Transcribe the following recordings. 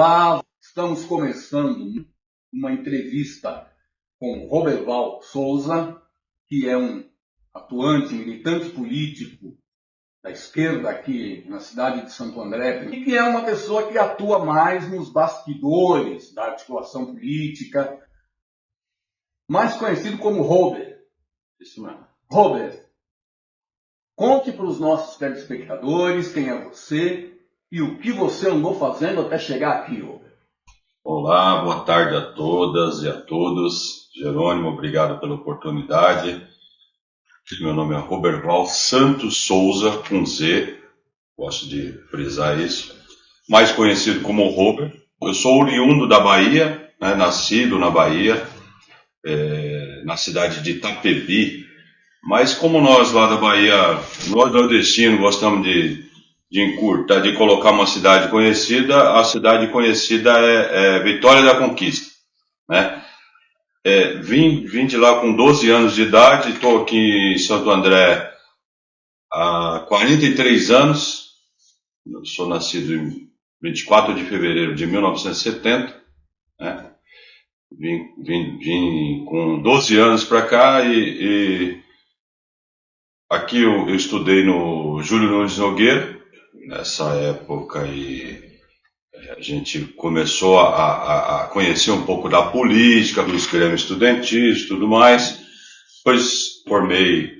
Olá, estamos começando uma entrevista com Roberval Souza, que é um atuante, militante político da esquerda aqui na cidade de Santo André, e que é uma pessoa que atua mais nos bastidores da articulação política, mais conhecido como Robert. Isso mesmo. Robert, conte para os nossos telespectadores quem é você e o que você andou fazendo até chegar aqui, Robert. Olá, boa tarde a todas e a todos. Jerônimo, obrigado pela oportunidade. Meu nome é Roberval Santos Souza, com Z, gosto de frisar isso, mais conhecido como Robert. Eu sou oriundo da Bahia, né, nascido na Bahia, na cidade de Itapevi, mas como nós lá da Bahia, nós nordestinos gostamos de encurtar, de colocar uma cidade conhecida, a cidade conhecida é Vitória da Conquista, né? Vim de lá com 12 anos de idade, estou aqui em Santo André há 43 anos, eu sou nascido em 24 de fevereiro de 1970, né? Vim com 12 anos para cá e aqui eu estudei no Júlio Nunes Nogueira, nessa época a gente começou a conhecer um pouco da política, dos grêmios estudantis e tudo mais. Depois formei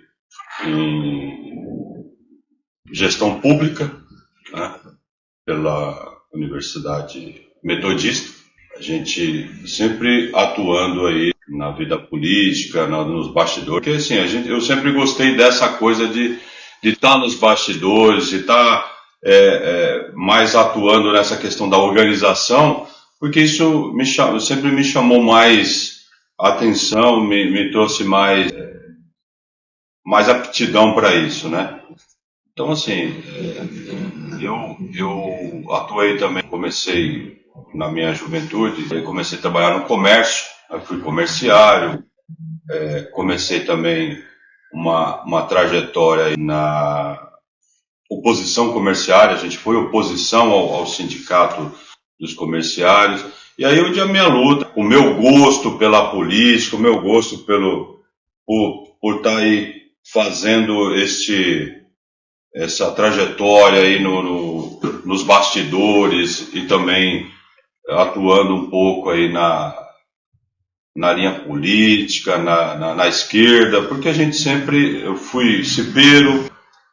em gestão pública, né, pela Universidade Metodista. A gente sempre atuando aí na vida política, nos bastidores. Porque assim, eu sempre gostei dessa coisa de estar nos bastidores, de estar mais atuando nessa questão da organização, porque isso sempre me chamou mais atenção, me trouxe mais aptidão para isso, né? Então, assim, eu atuei também, comecei na minha juventude, comecei a trabalhar no comércio, eu fui comerciário, comecei também uma trajetória na oposição comerciária, a gente foi oposição ao sindicato dos comerciários, e aí onde a minha luta, o meu gosto pela política, o meu gosto por estar aí fazendo essa trajetória aí nos bastidores e também atuando um pouco aí na linha política, na esquerda, porque a gente eu fui cipeiro,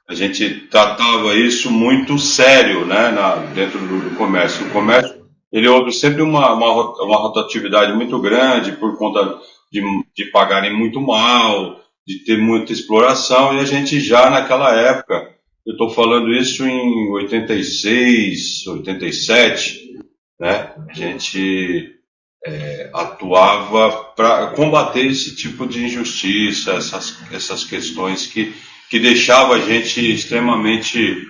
a gente tratava isso muito sério, né, dentro do comércio. O comércio, ele houve sempre uma rotatividade muito grande por conta de pagarem muito mal, de ter muita exploração, e a gente já naquela época, eu estou falando isso em 86, 87, né, a gente atuava para combater esse tipo de injustiça, essas questões que deixava a gente extremamente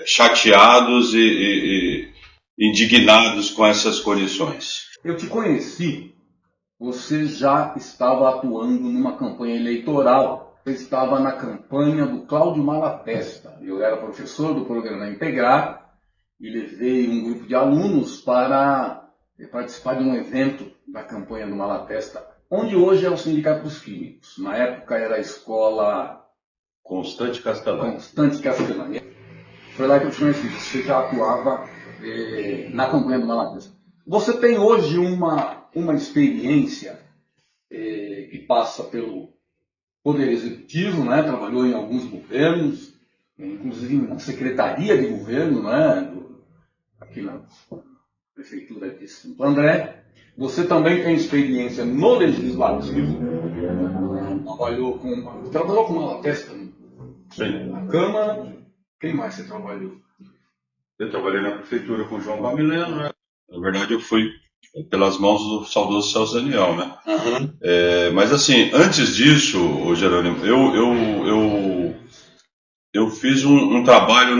chateados e indignados com essas condições. Eu te conheci, você já estava atuando numa campanha eleitoral, você estava na campanha do Cláudio Malatesta. Eu era professor do programa Integrar e levei um grupo de alunos para participar de um evento da campanha do Malatesta, onde hoje é o Sindicato dos Químicos. Na época era a escola Constante Castellani. Foi lá que eu te conheci, você já atuava na campanha do Malatesta. Você tem hoje uma experiência que passa pelo Poder Executivo, né? Trabalhou em alguns governos, inclusive na Secretaria de Governo, né? Aqui na Prefeitura de Santo André. Você também tem experiência no Legislativo, trabalhou com Malatesta, sim, na Câmara. Quem mais você trabalhou? Eu trabalhei na Prefeitura com o João Gamileno, né? Na verdade, eu fui pelas mãos do saudoso Celso Daniel, né? Uhum. Mas assim, antes disso, Jerônimo, eu fiz um trabalho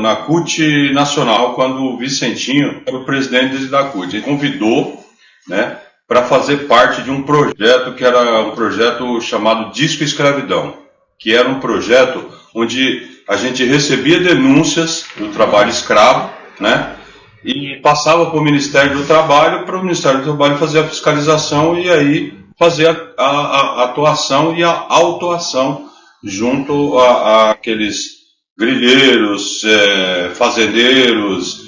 na CUT Nacional, quando o Vicentinho era o presidente da CUT. Ele convidou, né, para fazer parte de um projeto que era um projeto chamado Disco Escravidão, que era um projeto onde a gente recebia denúncias do trabalho escravo, né, e passava para o Ministério do Trabalho, para o Ministério do Trabalho fazer a fiscalização e aí fazer a atuação e a autuação junto a aqueles grileiros, fazendeiros,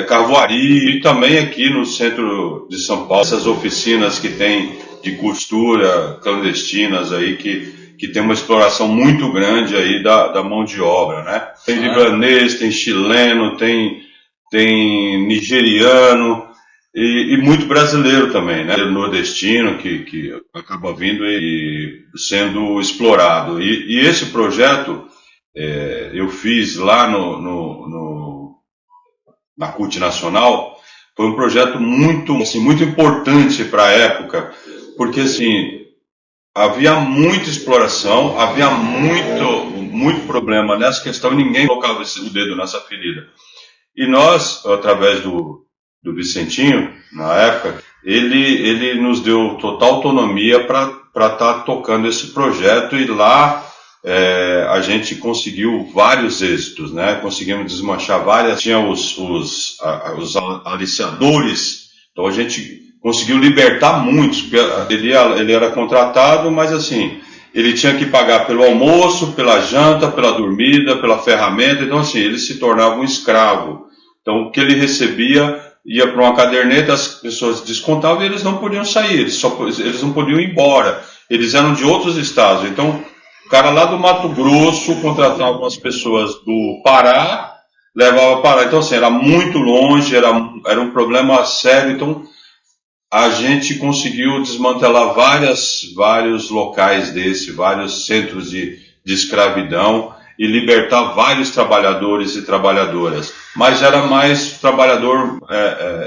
carvoaria, e também aqui no centro de São Paulo, essas oficinas que tem de costura clandestinas aí, que tem uma exploração muito grande aí da mão de obra, né? Tem libanês, tem chileno, tem nigeriano e muito brasileiro também, né? Nordestino que acaba vindo e sendo explorado. E esse projeto eu fiz lá na CUT Nacional, foi um projeto muito, assim, muito importante para a época, porque assim, havia muita exploração, havia muito problema nessa questão e ninguém colocava o dedo nessa ferida. E nós, através do Vicentinho, na época, ele nos deu total autonomia para estar tocando esse projeto e lá a gente conseguiu vários êxitos, né? Conseguimos desmanchar várias, tinha os aliciadores, então a gente conseguiu libertar muitos, porque ele era contratado, mas assim, ele tinha que pagar pelo almoço, pela janta, pela dormida, pela ferramenta, então assim, ele se tornava um escravo. Então o que ele recebia ia para uma caderneta, as pessoas descontavam e eles não podiam sair, eles não podiam ir embora, eles eram de outros estados, então o cara lá do Mato Grosso contratava umas pessoas do Pará, levava para Pará, então assim, era muito longe, era um problema sério, então a gente conseguiu desmantelar vários locais vários centros de escravidão e libertar vários trabalhadores e trabalhadoras. Mas era mais trabalhador,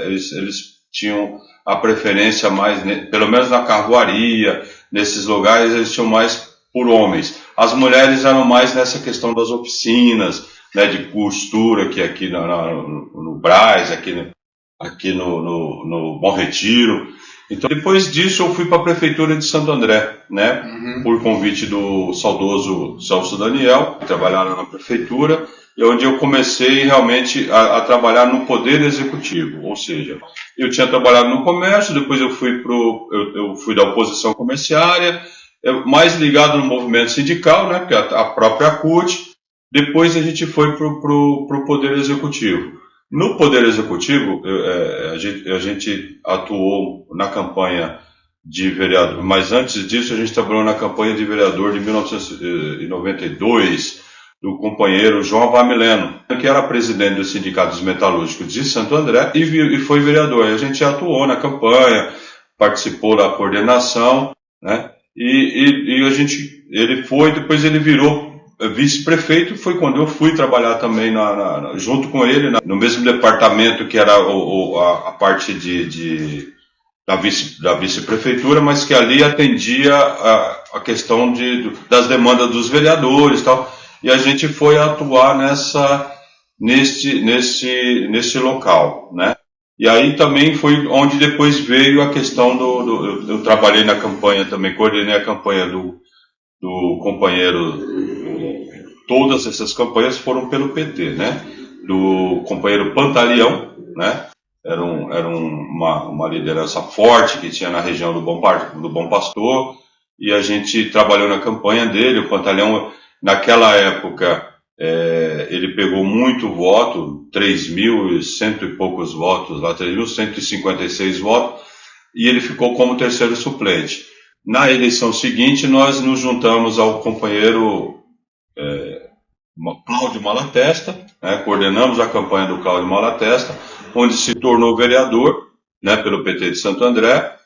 eles tinham a preferência mais, pelo menos na carvoaria, nesses lugares eles tinham mais por homens. As mulheres eram mais nessa questão das oficinas, né, de costura, que aqui no Brás, aqui no Bom Retiro. Então, depois disso, eu fui para a Prefeitura de Santo André, né? Por convite do saudoso Celso Daniel, que trabalhava na Prefeitura, e onde eu comecei realmente a trabalhar no Poder Executivo. Ou seja, eu tinha trabalhado no comércio, depois eu fui da oposição comerciária, mais ligado no movimento sindical, né? Que é a própria CUT. Depois a gente foi para o Poder Executivo. No Poder Executivo, a gente atuou na campanha de vereador, mas antes disso a gente trabalhou na campanha de vereador de 1992, do companheiro João Vamileno, que era presidente do Sindicato dos Metalúrgicos de Santo André e foi vereador. A gente atuou na campanha, participou da coordenação, né? Depois ele virou vice-prefeito, foi quando eu fui trabalhar também junto com ele, no mesmo departamento que era a parte da vice-prefeitura, mas que ali atendia a questão das demandas dos vereadores e tal, e a gente foi atuar nesse local, né? E aí também foi onde depois veio a questão eu trabalhei na campanha também, coordenei a campanha do companheiro, todas essas campanhas foram pelo PT, né? Do companheiro Pantaleão, né? Era uma liderança forte que tinha na região do Bom Pastor, e a gente trabalhou na campanha dele. O Pantaleão, naquela época, ele pegou muito voto, 3.100 e poucos votos, lá 3.156 votos, e ele ficou como terceiro suplente. Na eleição seguinte, nós nos juntamos ao companheiro Cláudio Malatesta, né, coordenamos a campanha do Cláudio Malatesta, onde se tornou vereador, né, pelo PT de Santo André.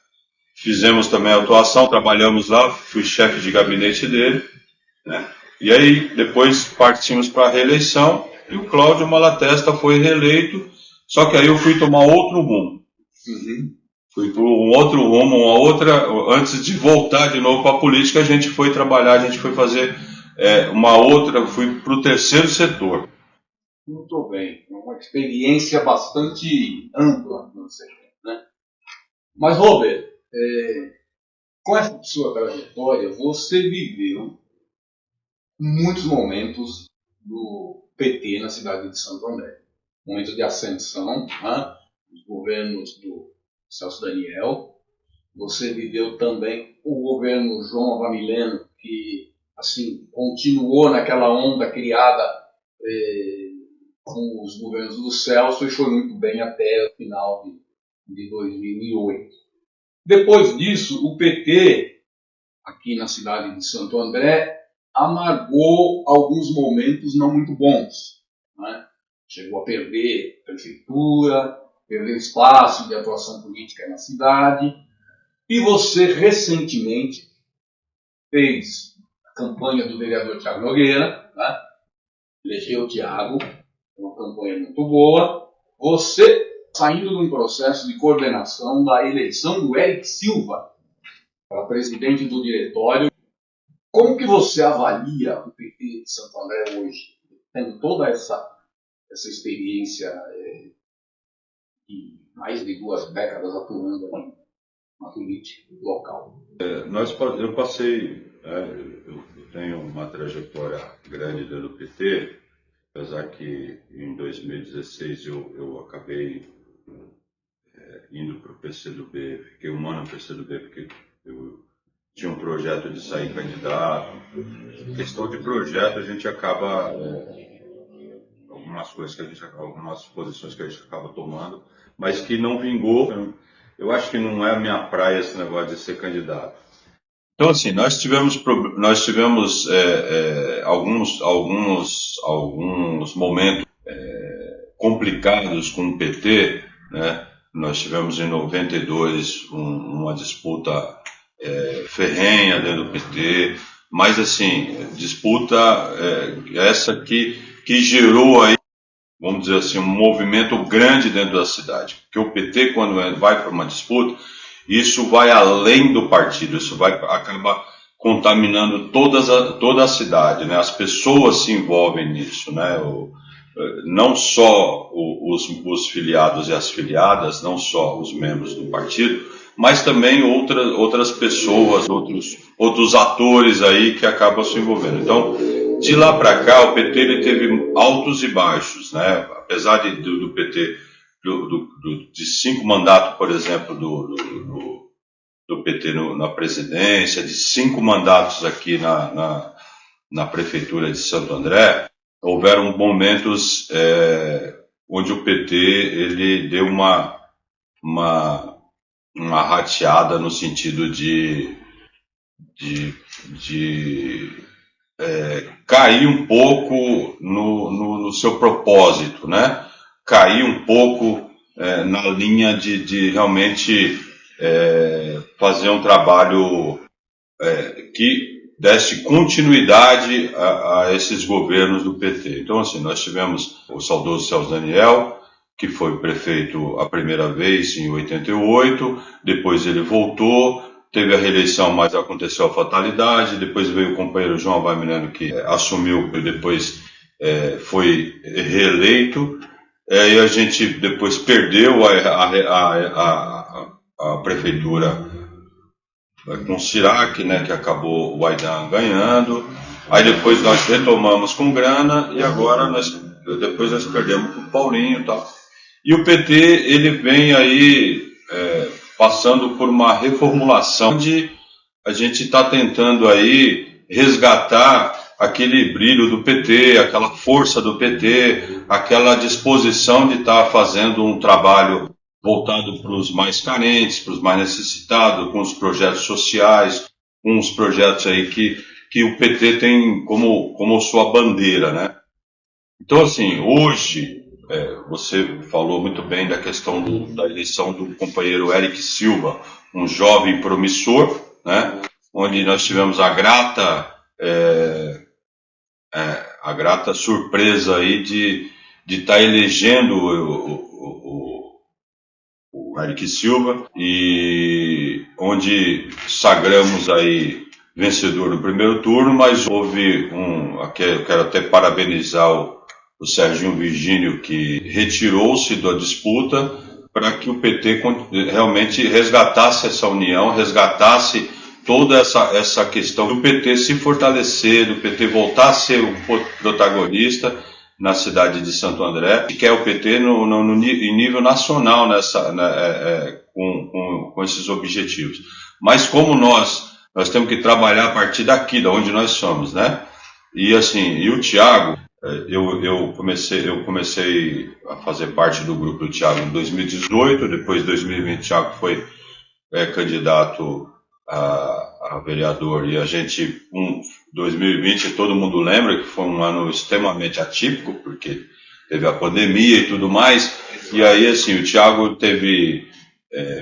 Fizemos também a atuação, trabalhamos lá, fui chefe de gabinete dele, né, e aí depois partimos para a reeleição e o Cláudio Malatesta foi reeleito, só que aí eu fui tomar outro rumo. Fui para um outro rumo, antes de voltar de novo para a política, a gente foi trabalhar, a gente foi fazer fui para o terceiro setor. Muito bem, uma experiência bastante ampla, não sei, né? Mas, Robert, com essa sua trajetória, você viveu muitos momentos do PT na cidade de Santo André. momento de ascensão, né? Os governos do Celso Daniel. Você viveu também o governo João Avamileno, que assim continuou naquela onda criada com os governos do Celso e foi muito bem até o final de 2008. Depois disso, o PT, aqui na cidade de Santo André, amargou alguns momentos não muito bons, né? Chegou a perder prefeitura, perder espaço de atuação política na cidade. E você, recentemente, fez a campanha do vereador Thiago Nogueira, né? Elegeu o Thiago, uma campanha muito boa. Você saindo de um processo de coordenação da eleição do Eric Silva para presidente do diretório. Como que você avalia o PT de Santo André hoje, tendo toda essa experiência de mais de 2 décadas atuando na política local? Eu tenho uma trajetória grande dentro do PT, apesar que em 2016 eu acabei indo para o PCdoB, fiquei um ano no PCdoB porque eu tinha um projeto de sair candidato. Questão de projeto, a gente acaba algumas posições que a gente acaba tomando, mas que não vingou. Eu acho que não é a minha praia esse negócio de ser candidato. Então, assim, nós tivemos alguns momentos complicados com o PT, né? Nós tivemos em 92 uma disputa ferrenha dentro do PT, mas assim, disputa essa que gerou aí, vamos dizer assim, um movimento grande dentro da cidade. Porque o PT, quando vai para uma disputa, isso vai além do partido, isso acaba contaminando toda a cidade, né? As pessoas se envolvem nisso, né? Não só os filiados e as filiadas, não só os membros do partido, mas também outras pessoas, outros atores aí que acabam se envolvendo. Então, de lá para cá, o PT ele teve altos e baixos, né? Apesar do PT, de 5 mandatos, por exemplo, do PT na presidência, de 5 mandatos aqui na prefeitura de Santo André, houveram momentos onde o PT ele deu uma rateada no sentido de cair um pouco no seu propósito, né? Cair um pouco na linha de realmente fazer um trabalho que desse continuidade a esses governos do PT. Então, assim, nós tivemos o saudoso Celso Daniel, que foi prefeito a primeira vez em 88, depois ele voltou, teve a reeleição, mas aconteceu a fatalidade, depois veio o companheiro João Avamileno, que assumiu e depois foi reeleito, e a gente depois perdeu a prefeitura com o Sirac, né, que acabou o Aidan ganhando, aí depois nós retomamos com Grana, e agora depois nós perdemos com o Paulinho e tal. E o PT, ele vem aí passando por uma reformulação onde a gente está tentando aí resgatar aquele brilho do PT, aquela força do PT, aquela disposição de estar fazendo um trabalho voltado para os mais carentes, para os mais necessitados, com os projetos sociais, com os projetos aí que o PT tem como sua bandeira, né? Então, assim, hoje, você falou muito bem da questão da eleição do companheiro Eric Silva, um jovem promissor, né? Onde nós tivemos a grata surpresa aí de estar elegendo o Eric Silva, e onde sagramos aí vencedor no primeiro turno, mas houve eu quero até parabenizar o Serginho Virgínio, que retirou-se da disputa para que o PT realmente resgatasse essa união, resgatasse toda essa questão do PT se fortalecer, do PT voltar a ser o protagonista na cidade de Santo André, que é o PT em nível nacional com esses objetivos. Mas como nós temos que trabalhar a partir daqui, de onde nós somos, né? E assim, e o Thiago, eu comecei a fazer parte do grupo do Thiago em 2018, depois em 2020 o Thiago foi candidato a vereador, e a gente, 2020, todo mundo lembra que foi um ano extremamente atípico, porque teve a pandemia e tudo mais, e aí assim, o Thiago teve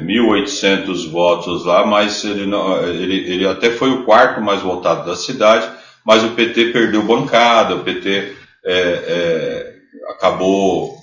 1.800 votos lá, mas ele até foi o quarto mais votado da cidade, mas o PT perdeu bancada, o PT acabou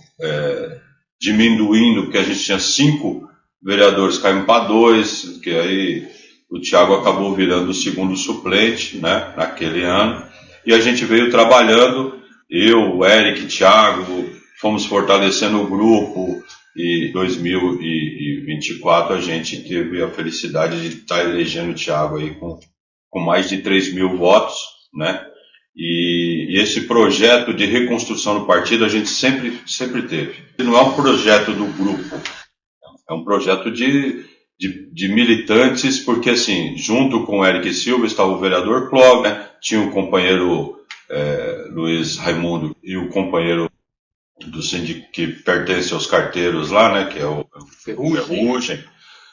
diminuindo, porque a gente tinha 5 vereadores, caiu para 2, que aí o Thiago acabou virando o segundo suplente, né, naquele ano, e a gente veio trabalhando, eu, o Eric, o Thiago, fomos fortalecendo o grupo, e em 2024 a gente teve a felicidade de estar elegendo o Thiago aí com mais de 3.000 votos, né? E esse projeto de reconstrução do partido a gente sempre teve. Não é um projeto do grupo, é um projeto de militantes, porque assim, junto com o Eric Silva estava o vereador Clóvis, né? Tinha o companheiro Luiz Raimundo e o companheiro do sindicato que pertence aos carteiros lá, né, que é o Ferrugem.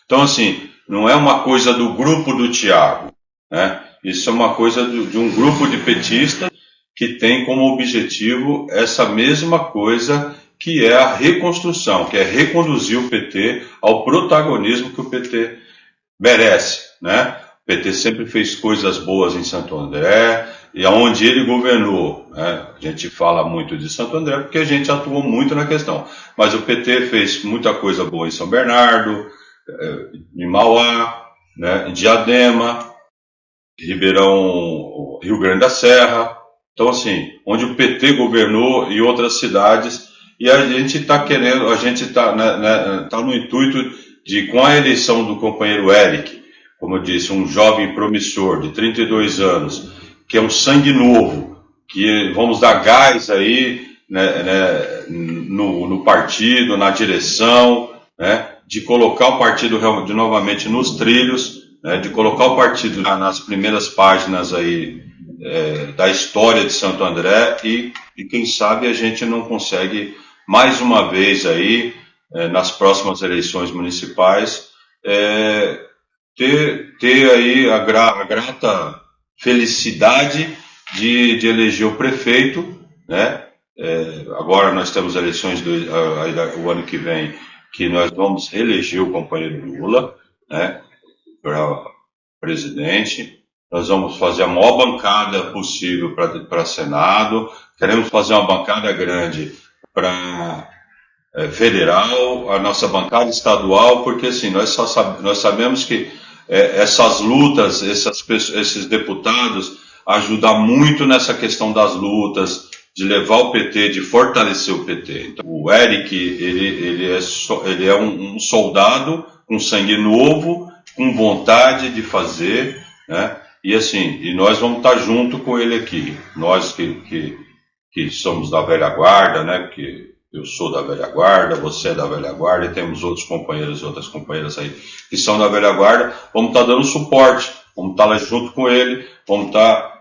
Então, assim, não é uma coisa do grupo do Thiago, né? Isso é uma coisa de um grupo de petistas que tem como objetivo essa mesma coisa, que é a reconstrução, que é reconduzir o PT ao protagonismo que o PT merece, né? O PT sempre fez coisas boas em Santo André, e aonde ele governou, né? A gente fala muito de Santo André porque a gente atuou muito na questão, mas o PT fez muita coisa boa em São Bernardo, em Mauá, né? Em Diadema, Ribeirão, Rio Grande da Serra. Então, assim, onde o PT governou e outras cidades, e a gente está querendo, a gente está no intuito de, com a eleição do companheiro Eric, como eu disse, um jovem promissor de 32 anos, que é um sangue novo, que vamos dar gás aí, né, no partido, na direção, né, de colocar o partido novamente nos trilhos, né, de colocar o partido nas primeiras páginas aí da história de Santo André, e quem sabe a gente não consegue mais uma vez aí, nas próximas eleições municipais, ter aí a grata felicidade de eleger o prefeito, né? Agora nós temos eleições o ano que vem, que nós vamos reeleger o companheiro Lula, né, para presidente. Nós vamos fazer a maior bancada possível para Senado. Queremos fazer uma bancada grande para federal, a nossa bancada estadual, porque assim, nós sabemos que essas lutas, esses deputados ajudam muito nessa questão das lutas, de levar o PT, de fortalecer o PT. Então, o Eric, ele é um soldado com sangue novo, com vontade de fazer, né? E assim, e nós vamos estar junto com ele aqui. Nós que somos da velha guarda, né? Que eu sou da velha guarda, você é da velha guarda, e temos outros companheiros e outras companheiras aí que são da velha guarda, vamos estar dando suporte, vamos estar lá junto com ele, vamos estar,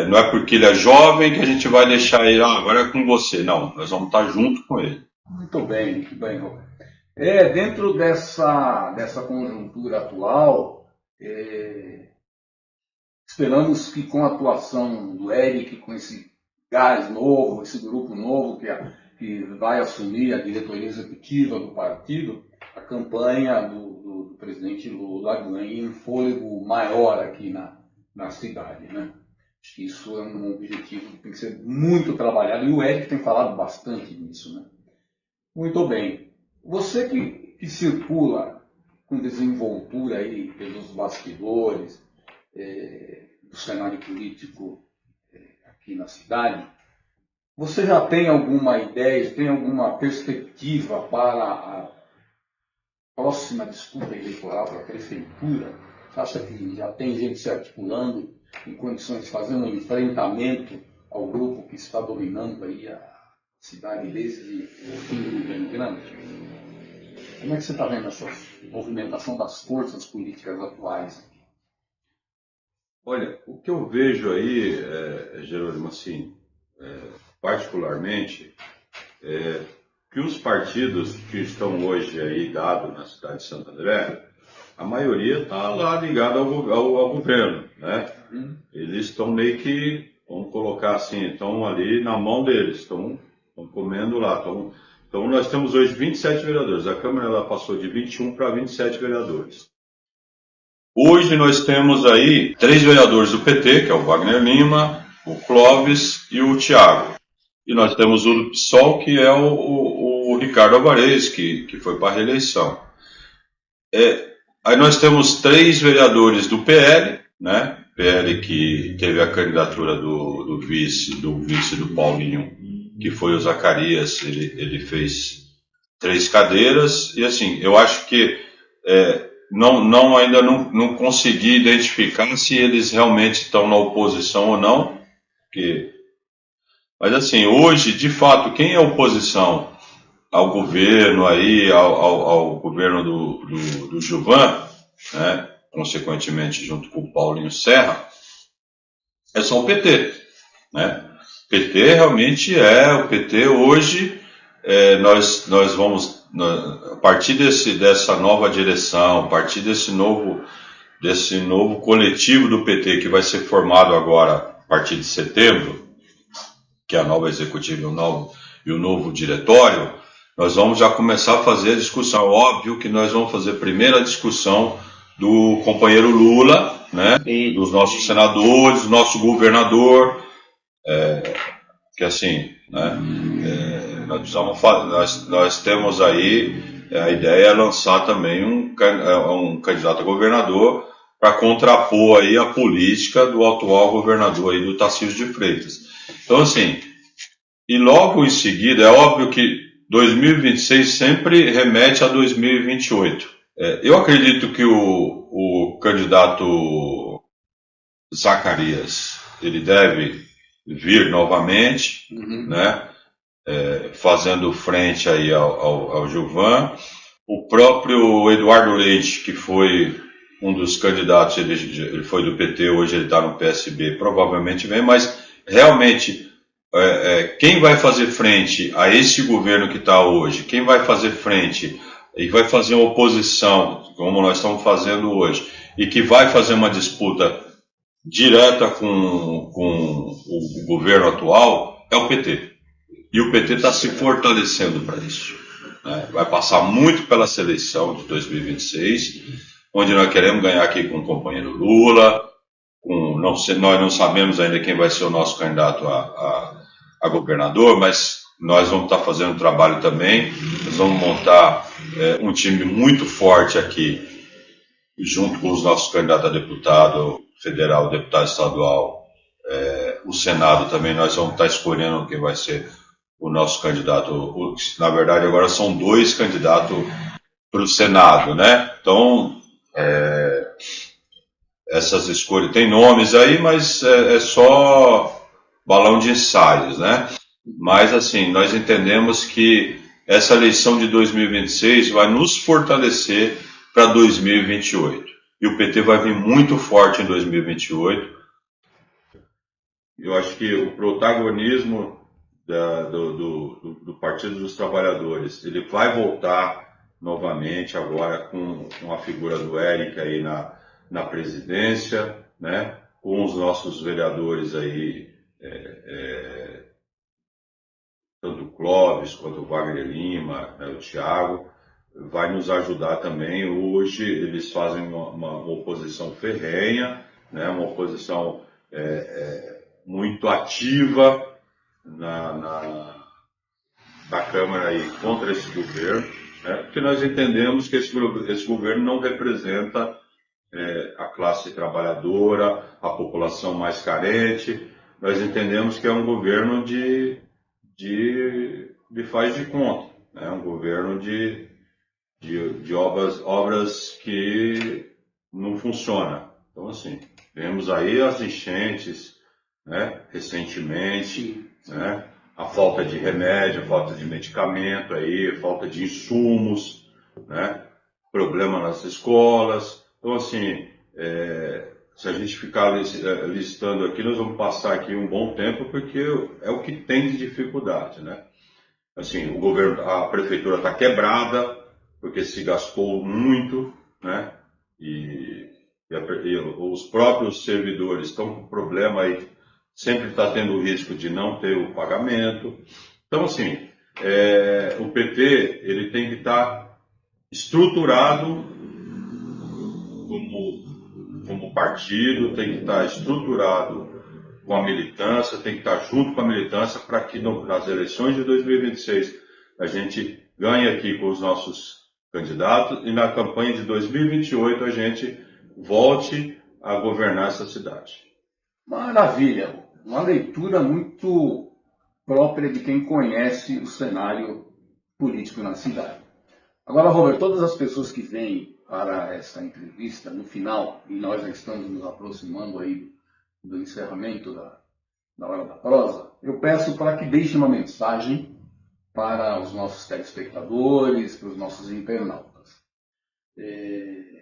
não é porque ele é jovem que a gente vai deixar ele, agora é com você, não, nós vamos estar junto com ele. Muito bem, Roberto. Dentro dessa conjuntura atual, esperamos que com a atuação do Eric, com esse gás novo, esse grupo novo que vai assumir a diretoria executiva do partido, a campanha do presidente Lula ganhe um fôlego maior aqui na cidade, né? Acho que isso é um objetivo que tem que ser muito trabalhado, e o Eric tem falado bastante nisso, né? Muito bem. Você que circula com desenvoltura aí pelos bastidores do cenário político aqui na cidade, você já tem alguma ideia, tem alguma perspectiva para a próxima disputa eleitoral para a prefeitura? Você acha que já tem gente se articulando em condições de fazer um enfrentamento ao grupo que está dominando aí a cidade desde o fim do governo Grande? Como é que você está vendo essa movimentação das forças políticas atuais? Olha, o que eu vejo aí, Jerônimo, assim, particularmente, que os partidos que estão hoje aí dados na cidade de Santo André, a maioria está lá ligada ao governo, né? Eles estão meio que, vamos colocar assim, estão ali na mão deles, estão comendo lá. Então nós temos hoje 27 vereadores, a Câmara ela passou de 21 para 27 vereadores. Hoje nós temos aí 3 vereadores do PT, que é o Wagner Lima, o Clóvis e o Thiago. E nós temos o do PSOL, que é o Ricardo Alvarez, que foi para a reeleição. Aí nós temos 3 vereadores do PL, né? PL que teve a candidatura do vice do Paulinho, que foi o Zacarias, ele fez 3 cadeiras, e assim, eu acho que ainda não consegui identificar se eles realmente estão na oposição ou não, mas assim, hoje, de fato, quem é oposição ao governo aí, ao governo do Gilvan, né, consequentemente junto com o Paulinho Serra, é só o PT, né? O PT realmente o PT hoje, nós vamos, a partir dessa nova direção, a partir desse novo coletivo do PT que vai ser formado agora a partir de setembro, que é a nova executiva e o novo diretório, nós vamos já começar a fazer a discussão. Óbvio que nós vamos fazer primeiro a discussão do companheiro Lula, né, dos nossos senadores, do nosso governador, que assim, né, nós temos aí, a ideia é lançar também um candidato a governador para contrapor aí a política do atual governador aí do Tarcísio de Freitas. Então assim, e logo em seguida, é óbvio que 2026 sempre remete a 2028. Eu acredito que o candidato Zacarias, ele deve vir novamente, né, fazendo frente aí ao Gilvan. O próprio Eduardo Leite, que foi um dos candidatos, ele foi do PT, hoje ele está no PSB, provavelmente vem, mas realmente quem vai fazer frente a esse governo que está hoje, quem vai fazer frente e vai fazer uma oposição, como nós estamos fazendo hoje, e que vai fazer uma disputa direta com o governo atual, é o PT. E o PT está se fortalecendo para isso, né? Vai passar muito pela seleção de 2026, onde nós queremos ganhar aqui com o companheiro Lula, nós não sabemos ainda quem vai ser o nosso candidato a governador, mas nós vamos estar fazendo trabalho também. Nós vamos montar um time muito forte aqui, junto com os nossos candidatos a deputado federal, deputado estadual, o Senado também. Nós vamos estar escolhendo quem vai ser o nosso candidato. Na verdade, agora são 2 candidatos para o Senado, né? Então, essas escolhas, tem nomes aí, mas é só balão de ensaios, né? Mas, assim, nós entendemos que essa eleição de 2026 vai nos fortalecer para 2028. E o PT vai vir muito forte em 2028. Eu acho que o protagonismo do Partido dos Trabalhadores, ele vai voltar novamente agora com a figura do Eric aí na presidência, né? Com os nossos vereadores aí, tanto o Clóvis quanto o Wagner Lima, né, o Thiago, vai nos ajudar também. Hoje eles fazem uma oposição ferrenha, né, uma oposição muito ativa na Câmara aí contra esse governo, né, porque nós entendemos que esse governo não representa a classe trabalhadora, a população mais carente. Nós entendemos que é um governo de faz de conta, né? Um governo de obras que não funcionam. Então, assim, vemos aí as enchentes, né, recentemente, né, a falta de remédio, a falta de medicamento, aí, falta de insumos, né, problema nas escolas. Então, assim, se a gente ficar listando aqui, nós vamos passar aqui um bom tempo, porque é o que tem de dificuldade, né? Assim, o governo, a prefeitura está quebrada, porque se gastou muito, né? E os próprios servidores estão com problema aí, sempre está tendo o risco de não ter o pagamento. Então, assim, o PT ele tem que estar estruturado como partido, tem que estar estruturado com a militância, tem que estar junto com a militância para que nas eleições de 2026 a gente ganhe aqui com os nossos candidatos e na campanha de 2028 a gente volte a governar essa cidade. Maravilha! Uma leitura muito própria de quem conhece o cenário político na cidade. Agora, Robert, todas as pessoas que vêm para essa entrevista, no final, e nós já estamos nos aproximando aí do encerramento da Hora da Prosa, eu peço para que deixe uma mensagem para os nossos telespectadores, para os nossos internautas.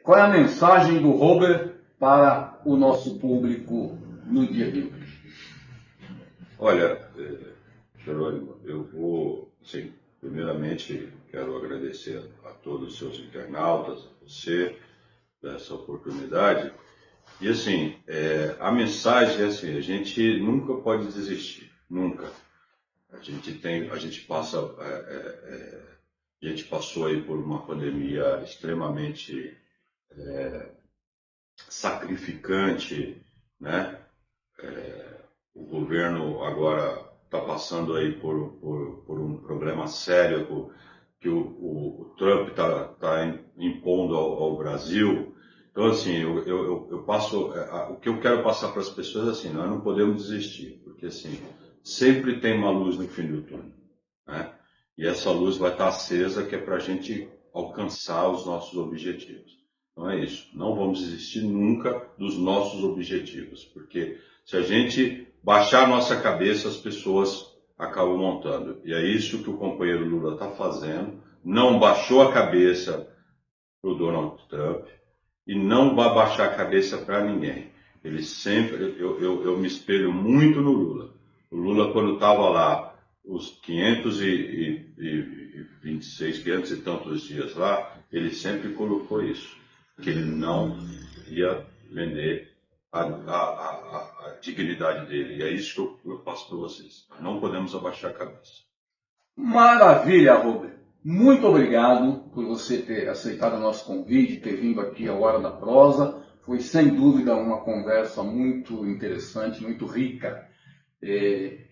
Qual é a mensagem do Robert para o nosso público no dia de hoje? Olha, Jerônimo, eu vou, sim, primeiramente quero agradecer a todos os seus internautas, a você, dessa oportunidade. E assim, a mensagem é assim, a gente nunca pode desistir, nunca. A gente passou aí por uma pandemia extremamente sacrificante, né? O governo agora está passando aí por um problema sério que o Trump está impondo ao Brasil. Então, assim, eu passo, o que eu quero passar para as pessoas é assim, nós não podemos desistir, porque assim, sempre tem uma luz no fim do túnel, né? E essa luz vai estar acesa, que é para a gente alcançar os nossos objetivos. Então é isso, não vamos desistir nunca dos nossos objetivos, porque se a gente baixar a nossa cabeça, as pessoas acabam montando. E é isso que o companheiro Lula está fazendo, não baixou a cabeça para o Donald Trump, e não vai baixar a cabeça para ninguém. Ele sempre, eu me espelho muito no Lula. O Lula, quando estava lá, os 526, 500 e tantos dias lá, ele sempre colocou isso, que ele não ia vender a dignidade dele. E é isso que eu passo para vocês. Não podemos abaixar a cabeça. Maravilha, Robert. Muito obrigado por você ter aceitado o nosso convite, ter vindo aqui à Hora da Prosa. Foi, sem dúvida, uma conversa muito interessante, muito rica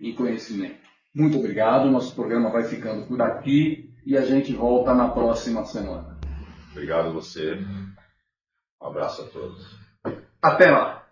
em conhecimento. Muito obrigado. Nosso programa vai ficando por aqui e a gente volta na próxima semana. Obrigado a você. Um abraço a todos. Até lá.